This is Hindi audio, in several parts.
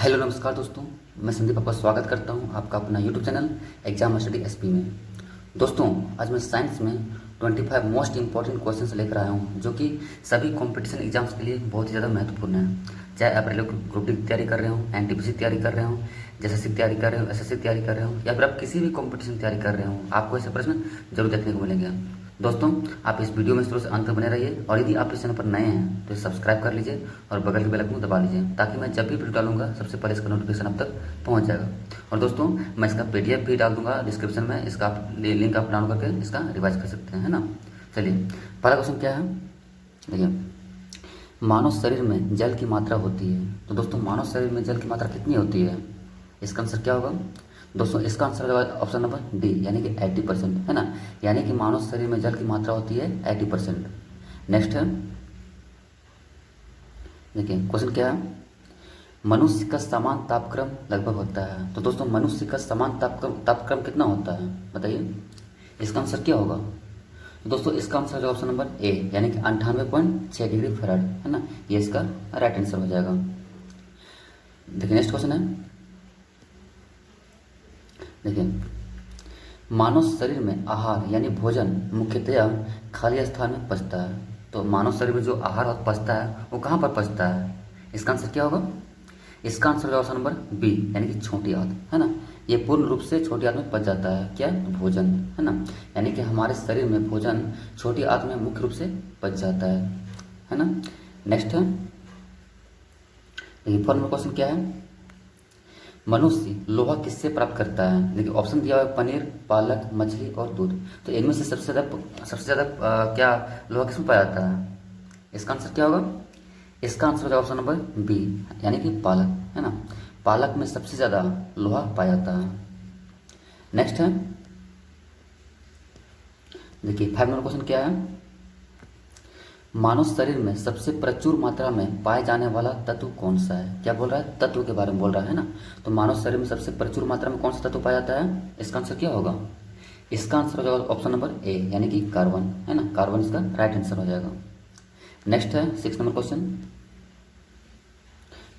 हेलो नमस्कार दोस्तों, मैं संदीप आपका स्वागत करता हूं आपका अपना YouTube channel exam study SP में। दोस्तों, आज मैं साइंस में 25 मोस्ट इंपॉर्टेंट क्वेश्चंस लेकर आया हूं जो कि सभी कंपटीशन एग्जाम्स के लिए बहुत ही ज़्यादा महत्वपूर्ण है। चाहे आप रेलवे ग्रुप डी की तैयारी कर रहे हो, एनटीपीसी तैयारी कर रहे हो, एसएससी तैयारी कर रहे हो, एसएससी तैयारी कर रहे हो, या फिर आप किसी भी कंपटीशन तैयारी कर रहे हो, आपको ऐसे प्रश्न जरूर देखने को मिलेंगे। दोस्तों, आप इस वीडियो में शुरू से अंत तक बने रहिए और यदि आप इस चैनल पर नए हैं तो सब्सक्राइब कर लीजिए और बगल के बेल आइकन को दबा लीजिए ताकि मैं जब भी वीडियो डालूंगा सबसे पहले इसका नोटिफिकेशन आप तक पहुंच जाएगा। और दोस्तों, मैं इसका पीडीएफ भी डाल दूंगा डिस्क्रिप्शन में, इसका लिंक आप डाउनलोड करके इसका रिवाइज कर सकते हैं, है ना। चलिए, पहला क्वेश्चन क्या है, देखिए, मानव शरीर में जल की मात्रा होती है। तो दोस्तों, मानव शरीर में जल की मात्रा कितनी होती है? इसका आंसर क्या होगा दोस्तों? इसका आंसर होगा ऑप्शन नंबर डी, यानी कि 80%, है ना। यानी कि मानव शरीर में जल की मात्रा होती है 80%। नेक्स्ट है, देखिए क्वेश्चन क्या है, मनुष्य का समान तापक्रम लगभग होता है। तो दोस्तों, मनुष्य का समान तापक्रम कितना होता है बताइए? इसका आंसर क्या होगा? तो दोस्तों, इसका आंसर ऑप्शन नंबर ए, यानी कि 98.6 डिग्री फ़ारेनहाइट, है ना। ये इसका राइट आंसर हो जाएगा। देखिए नेक्स्ट क्वेश्चन है, देखिए, मानव शरीर में आहार यानी भोजन मुख्यतया खाली स्थान में पचता है। तो मानव शरीर में जो आहार पचता है वो कहाँ पर पचता है? इसका आंसर क्या होगा? इसका आंसर होगा ऑप्शन नंबर बी, यानी कि छोटी आंत, है ना। ये पूर्ण रूप से छोटी आंत में पच जाता है। क्या? भोजन, है ना। यानी कि हमारे शरीर में भोजन छोटी आंत में मुख्य रूप से पच जाता है ना। नेक्स्ट है, देखिए फॉर्मल क्वेश्चन क्या है, मनुष्य लोहा किससे प्राप्त करता है? देखिए ऑप्शन दिया हुआ है पनीर, पालक, मछली और दूध। तो इनमें से सबसे ज़्यादा क्या लोहा किसमें पाया जाता है? इसका आंसर क्या होगा? इसका आंसर होगा ऑप्शन नंबर बी, यानी कि पालक, है ना। पालक में सबसे ज़्यादा लोहा पाया जाता है। नेक्स्ट है, देखिए 5 नंबर क्वेश्चन क्या है, मानव शरीर में सबसे प्रचुर मात्रा में पाए जाने वाला तत्व कौन सा है? क्या बोल रहा है? तत्व के बारे में बोल रहा है ना। तो मानव शरीर में सबसे प्रचुर मात्रा में कौन सा तत्व पाया जाता है? इसका आंसर क्या होगा? इसका आंसर हो जाएगा ऑप्शन नंबर ए, यानी कि कार्बन, है ना। कार्बन इसका राइट आंसर हो जाएगा। नेक्स्ट है 6 नंबर क्वेश्चन,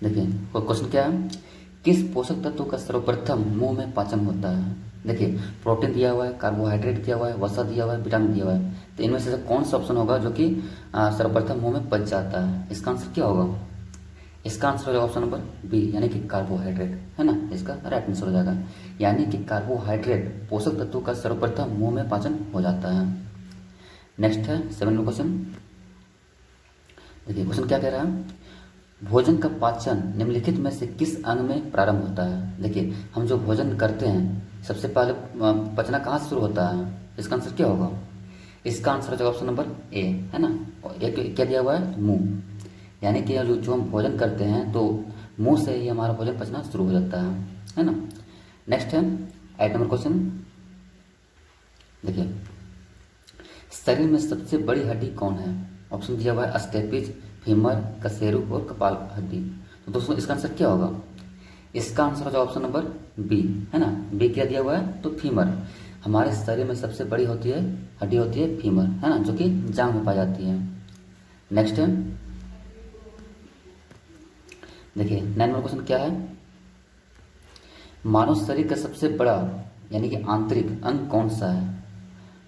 देखिए क्वेश्चन क्या है, किस पोषक तत्व का सर्वप्रथम मुंह में पाचन होता है? देखिए प्रोटीन दिया हुआ है, कार्बोहाइड्रेट दिया हुआ है, वसा दिया हुआ है, विटामिन दिया हुआ है। तो इनमें से कौन सा ऑप्शन होगा जो कि सर्वप्रथम मुंह में पच जाता है? इसका आंसर क्या होगा? इसका आंसर होगा ऑप्शन नंबर बी, यानी कि कार्बोहाइड्रेट, है ना। इसका राइट आंसर हो जाएगा, यानी कि कार्बोहाइड्रेट पोषक तत्वों का सर्वप्रथम मुंह में पाचन हो जाता है। नेक्स्ट है 7 नंबर क्वेश्चन, देखिए क्वेश्चन क्या कह रहा है, भोजन का पाचन निम्नलिखित में से किस अंग में प्रारंभ होता है? देखिए हम जो भोजन करते हैं सबसे पहले पचना कहाँ से शुरू होता है? इसका आंसर क्या होगा? इसका आंसर होगा ऑप्शन नंबर ए, है ना। और एक क्या दिया हुआ है? मुंह, यानी कि जो हम भोजन करते हैं तो मुंह से ही हमारा भोजन पचना शुरू हो जाता है ना। नेक्स्ट है 8 नंबर क्वेश्चन, देखिए शरीर में सबसे बड़ी हड्डी कौन है? ऑप्शन दिया हुआ है स्टेपिज, फीमर, कशेरु और कपाल हड्डी। तो दोस्तों, इसका आंसर क्या होगा? इसका आंसर होगा ऑप्शन नंबर बी, है ना। बी क्या दिया हुआ है? तो फीमर। हमारे शरीर में सबसे बड़ी होती है हड्डी होती है फीमर, है ना, जो कि जांघ में पाई जाती है। नेक्स्ट है, देखिए 9 नंबर क्वेश्चन क्या है, मानव शरीर का सबसे बड़ा यानी कि आंतरिक अंग कौन सा है?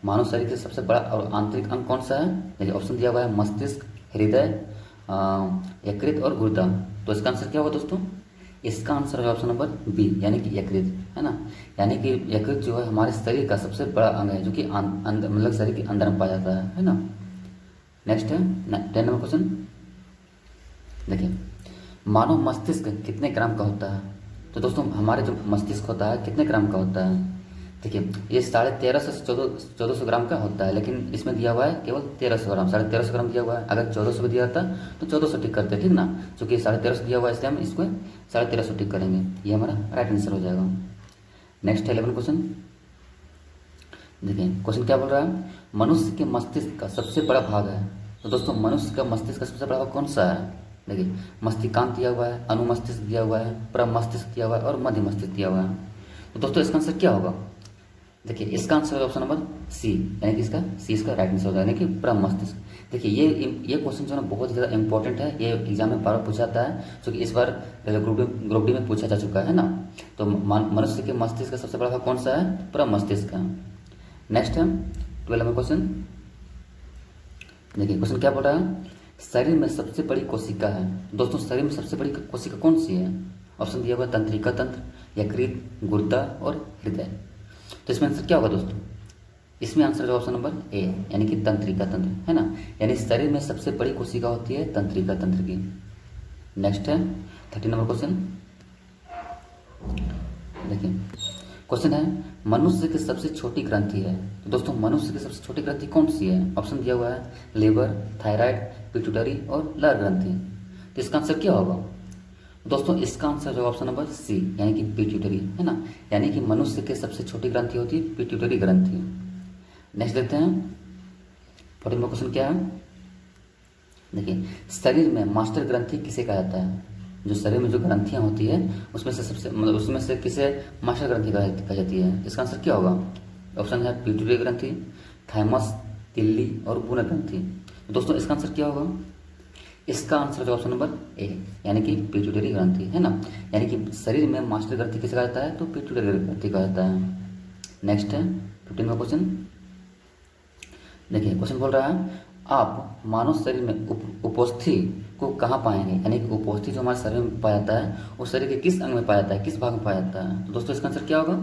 मानव शरीर का सबसे बड़ा और आंतरिक अंग कौन सा है? देखिए ऑप्शन दिया हुआ है मस्तिष्क, हृदय, यकृत और गुर्दा। तो इसका आंसर क्या होगा दोस्तों? इसका आंसर होगा ऑप्शन नंबर बी, यानी कि यकृत, है ना। यानी कि यकृत जो है हमारे शरीर का सबसे बड़ा अंग है जो कि मतलब शरीर के अंदर में पाया जाता है ना। नेक्स्ट है 10 नंबर क्वेश्चन, देखिए मानव मस्तिष्क कितने ग्राम का होता है? तो दोस्तों, हमारे जो मस्तिष्क होता है कितने ग्राम का होता है? देखिए ये 1350 से 1400 ग्राम का होता है, लेकिन इसमें दिया हुआ है केवल 1300 ग्राम, 1350 ग्राम दिया हुआ है। अगर 1400 भी दिया था तो 1400 टिक करते, ठीक ना। चूँकि 1350 दिया हुआ है इसलिए हम इसको 1350 टिक करेंगे, ये हमारा राइट आंसर हो जाएगा। नेक्स्ट 11 क्वेश्चन, देखिए क्वेश्चन क्या बोल रहा है, मनुष्य के मस्तिष्क का सबसे बड़ा भाग है। तो दोस्तों, मनुष्य का मस्तिष्क का सबसे बड़ा भाग कौन सा है? देखिए मस्तिष्कांत दिया हुआ है, अनुमस्तिष्क दिया हुआ है, प्रमस्तिष्क दिया हुआ है और मध्य मस्तिष्क दिया हुआ है। तो दोस्तों, इसका आंसर क्या होगा? देखिए इसका आंसर है ऑप्शन नंबर सी, यानी कि इसका सी इसका राइट आंसर होगा, यानी कि प्रमस्तिष्क। देखिए ये क्वेश्चन जो है ना बहुत ही ज़्यादा इंपॉर्टेंट है, ये एग्जाम में बार बार पूछा जाता है, क्योंकि इस बार ग्रुप डी में पूछा जा चुका है ना। तो मनुष्य के मस्तिष्क का सबसे बड़ा भाग कौन सा है? पूरा मस्तिष्क है। नेक्स्ट है 12 नंबर क्वेश्चन। देखिए क्वेश्चन क्या बोल रहा है, शरीर में सबसे बड़ी कोशिका है। दोस्तों शरीर में सबसे बड़ी कोशिका कौन सी है? ऑप्शन दिया हुआ तंत्रिका तंत्र, यकृत, गुर्दा और हृदय। तो इसमें आंसर क्या होगा दोस्तों? इसमें आंसर जो ऑप्शन नंबर ए यानी कि तंत्रिका तंत्र, है ना। यानी शरीर में सबसे बड़ी कोशिका होती है तंत्रिका तंत्र की। नेक्स्ट है 13 नंबर क्वेश्चन। देखिए क्वेश्चन है मनुष्य की सबसे छोटी ग्रंथि है। तो दोस्तों मनुष्य की सबसे छोटी ग्रंथि कौन सी है? ऑप्शन दिया हुआ है लीवर, थायराइड, पिट्यूटरी और लर ग्रंथि। तो इसका आंसर क्या होगा दोस्तों? इसका आंसर जो ऑप्शन नंबर सी यानी कि पिट्यूटरी, है ना। यानी कि मनुष्य की सबसे छोटी ग्रंथि होती है पिट्यूटरी ग्रंथि। नेक्स्ट देखते हैं 14 नंबर क्वेश्चन क्या है। देखिए शरीर में मास्टर ग्रंथि किसे कहा जाता है? जो शरीर में जो ग्रंथियां होती है उसमें से सबसे उसमें से किसे मास्टर ग्रंथि कहा जाती है? इसका आंसर क्या होगा? ऑप्शन है पिट्यूटरी ग्रंथि, थाइमस, तिल्ली और बुना ग्रंथि। तो दोस्तों इसका आंसर क्या होगा? इसका आंसर जो ऑप्शन नंबर ए यानी कि पिट्यूटरी ग्रंथि, है ना। यानी कि शरीर में मास्टर ग्रंथि किसे कहा जाता है? तो पिट्यूटरी ग्रंथि कहा जाता है। नेक्स्ट है 15 नंबर क्वेश्चन। देखिए क्वेश्चन बोल रहा है आप मानव शरीर में उपोस्थि को कहाँ पाएंगे? यानी कि उपोस्थि जो हमारे शरीर में पाया जाता है वो शरीर के किस अंग में पाया जाता है, किस भाग में पाया जाता है? तो दोस्तों इसका आंसर क्या होगा?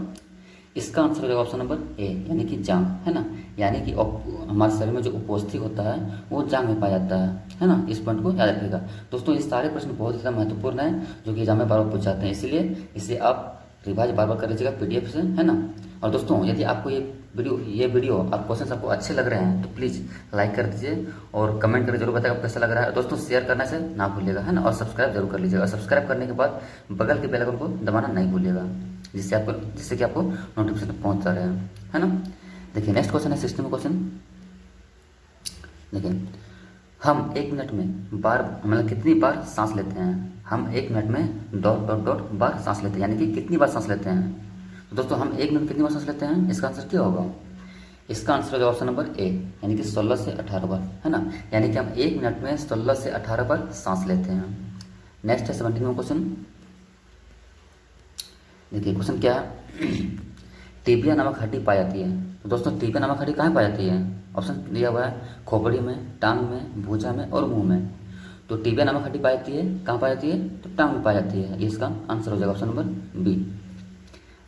इसका आंसर हो जाएगा ऑप्शन नंबर ए यानी कि जांग, है ना। यानी कि हमारे शरीर में जो उपोस्थि होता है वो जांग में पाया जाता है ना। इस पॉइंट को याद रखिएगा दोस्तों। ये सारे प्रश्न बहुत ज़्यादा महत्वपूर्ण हैं जो कि एग्जाम में बार बार पूछ जाते हैं, इसलिए इसे आप रिवाइज बार बार कर लीजिएगा पीडीएफ से, है ना। और दोस्तों यदि आपको ये वीडियो और क्वेश्चन आपको अच्छे लग रहे हैं तो प्लीज़ लाइक कर दीजिए और कमेंट करके जरूर बताइए आपको कैसा लग रहा है। दोस्तों शेयर करने से ना भूलिएगा, है ना। और सब्सक्राइब जरूर कर लीजिएगा। और सब्सक्राइब करने के बाद बगल के बेल आइकन को दबाना नहीं भूलिएगा, जिससे कि आपको नोटिफिकेशन पहुंचता रहे, है ना। देखिए नेक्स्ट क्वेश्चन है 16 क्वेश्चन। देखिए हम 1 मिनट में मतलब कितनी बार सांस लेते हैं? हम 1 मिनट में डॉट बार सांस लेते हैं, यानी कि कितनी बार सांस लेते हैं? तो दोस्तों हम 1 मिनट में कितनी बार सांस लेते हैं? इसका आंसर क्या होगा? इसका आंसर होगा ऑप्शन नंबर ए यानी कि 16 से 18 बार, है ना। यानी कि हम 1 मिनट में 16 से 18 बार सांस लेते हैं। नेक्स्ट है 17वां क्वेश्चन। देखिए क्वेश्चन क्या है टिबिया नामक हड्डी पाई जाती है। तो दोस्तों टिबिया नामक हड्डी कहाँ पाई जाती है? ऑप्शन दिया हुआ है खोपड़ी में, टांग में, भुजा में और मुंह में। तो टिबिया नामक हड्डी पाई जाती है कहाँ पाई जाती है? तो टांग में पाई जाती है। ये इसका आंसर हो जाएगा ऑप्शन नंबर बी।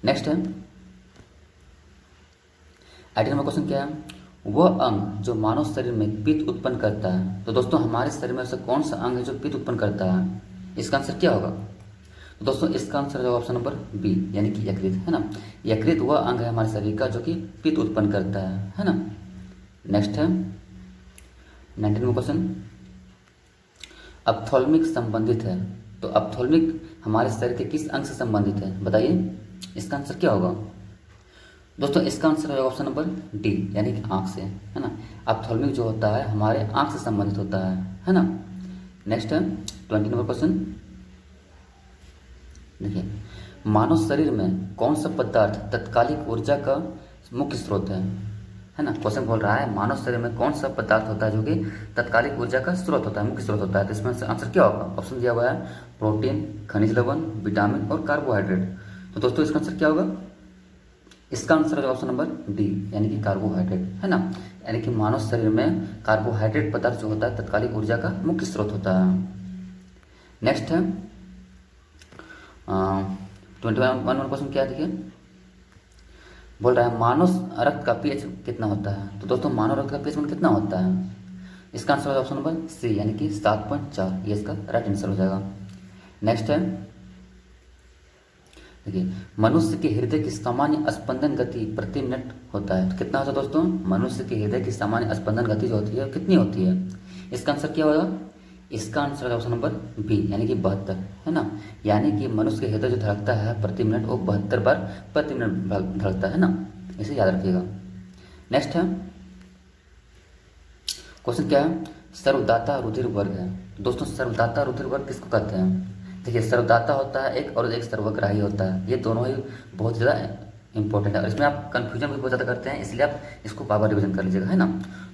नेक्स्ट है 18 नंबर क्वेश्चन क्या है वह अंग जो मानव शरीर में पित्त उत्पन्न करता है। तो दोस्तों हमारे शरीर में ऐसा कौन सा अंग है जो पित्त उत्पन्न करता है? इसका आंसर क्या होगा? तो दोस्तों इसका आंसर होगा ऑप्शन नंबर बी यानी कि यकृत, है ना। यकृत वह अंग है हमारे शरीर का जो कि पित्त उत्पन्न करता है ना। नेक्स्ट है 19 नंबर क्वेश्चन अप्थोल्मिक संबंधित है। तो अप्थोल्मिक हमारे शरीर के किस अंग से संबंधित है बताइए? इसका आंसर क्या होगा? दोस्तों इसका आंसर होगा ऑप्शन नंबर डी यानी कि आंख से, है ना। अप्थोल्मिक जो होता है हमारे आंख से संबंधित होता है ना। नेक्स्ट है 20 नंबर क्वेश्चन। देखिए मानव शरीर में कौन सा पदार्थ तत्कालिक ऊर्जा का मुख्य स्रोत है ना। क्वेश्चन बोल रहा है मानव शरीर में कौन सा पदार्थ होता है जो कि तत्कालिक ऊर्जा का स्रोत होता है, मुख्य स्रोत होता है। तो इसमें आंसर क्या होगा? ऑप्शन दिया हुआ है प्रोटीन, खनिज लवण, विटामिन और कार्बोहाइड्रेट। तो दोस्तों इसका आंसर क्या होगा? इसका आंसर है ऑप्शन नंबर डी यानी कि कार्बोहाइड्रेट, है ना। यानी कि मानव शरीर में कार्बोहाइड्रेट पदार्थ जो होता है तत्कालिक ऊर्जा का मुख्य स्रोत होता है। नेक्स्ट है 21 क्वेश्चन क्या है देखिए बोल रहा है मानव रक्त का पीएच कितना होता है। तो दोस्तों मानव रक्त का पीएच कितना होता है? इसका आंसर है ऑप्शन नंबर सी यानी कि 7.4। ये इसका राइट आंसर हो जाएगा। नेक्स्ट है देखिए मनुष्य के हृदय की सामान्य स्पंदन गति प्रति मिनट होता है। तो कितना होता है दोस्तों? मनुष्य के हृदय की सामान्य स्पंदन गति जो होती है कितनी होती है? इसका आंसर क्या होगा? इसका आंसर है ऑप्शन नंबर बी यानी कि 72, है ना। यानी कि मनुष्य के हृदय जो धड़कता है प्रति मिनट वो 72 बार प्रति मिनट धड़कता है ना। इसे याद रखिएगा। नेक्स्ट है क्वेश्चन क्या है सर्वदाता रुधिर वर्ग है। दोस्तों सर्वदाता रुधिर वर्ग किसको कहते हैं? देखिए सर्वदाता होता है एक और एक सर्वग्राही होता है। ये दोनों ही बहुत ज़्यादा इंपॉर्टेंट है और इसमें आप कन्फ्यूजन भी बहुत ज़्यादा करते हैं, इसलिए आप इसको बार बार रिविजन कर लीजिएगा, है ना।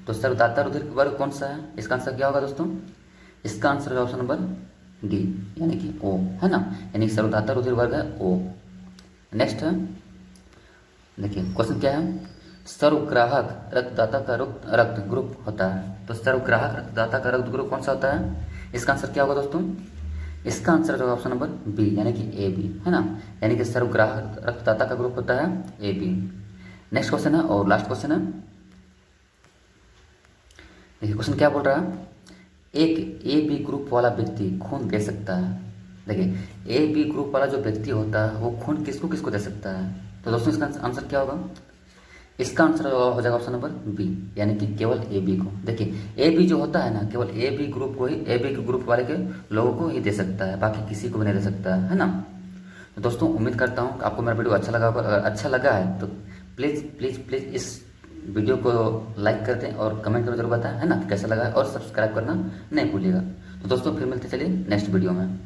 तो सर्वदाता रुधिर वर्ग कौन सा है? इसका आंसर क्या होगा दोस्तों? इसका आंसर है ऑप्शन नंबर डी, यानी कि ओ, है ना, यानी कि सर्वदाता रुधिर वर्ग है ओ। नेक्स्ट है, देखिए क्वेश्चन क्या है, सर्वग्राहक रक्तदाता का रक्त ग्रुप होता है। तो सर्वग्राहक रक्तदाता का रक्त ग्रुप कौन सा होता है? इसका आंसर क्या होगा दोस्तों? इसका आंसर होगा ऑप्शन नंबर बी, यानी कि ए बी, है ना, यानी कि सर्वग्राहक रक्तदाता का ग्रुप होता है ए बी। नेक्स्ट क्वेश्चन है और लास्ट क्वेश्चन है, देखिए क्वेश्चन क्या बोल रहा है, एक ए बी ग्रुप वाला व्यक्ति खून दे सकता है। देखिए ए बी ग्रुप वाला जो व्यक्ति होता है वो खून किसको किसको दे सकता है? तो दोस्तों इसका आंसर क्या होगा? इसका आंसर हो जाएगा ऑप्शन नंबर बी, यानी कि केवल ए बी को। देखिए ए बी जो होता है ना, केवल ए बी ग्रुप को ही, ए बी ग्रुप वाले के लोगों को ही दे सकता है, बाकी किसी को भी नहीं दे सकता है ना। तो दोस्तों उम्मीद करता हूँ आपको मेरा वीडियो अच्छा लगा होगा। अगर अच्छा लगा है तो प्लीज़ प्लीज़ प्लीज़ इस वीडियो को लाइक कर दें और कमेंट करके जरूर बताएं, है ना, कैसा लगा है, और सब्सक्राइब करना नहीं भूलिएगा। तो दोस्तों फिर मिलते चलिए नेक्स्ट वीडियो में।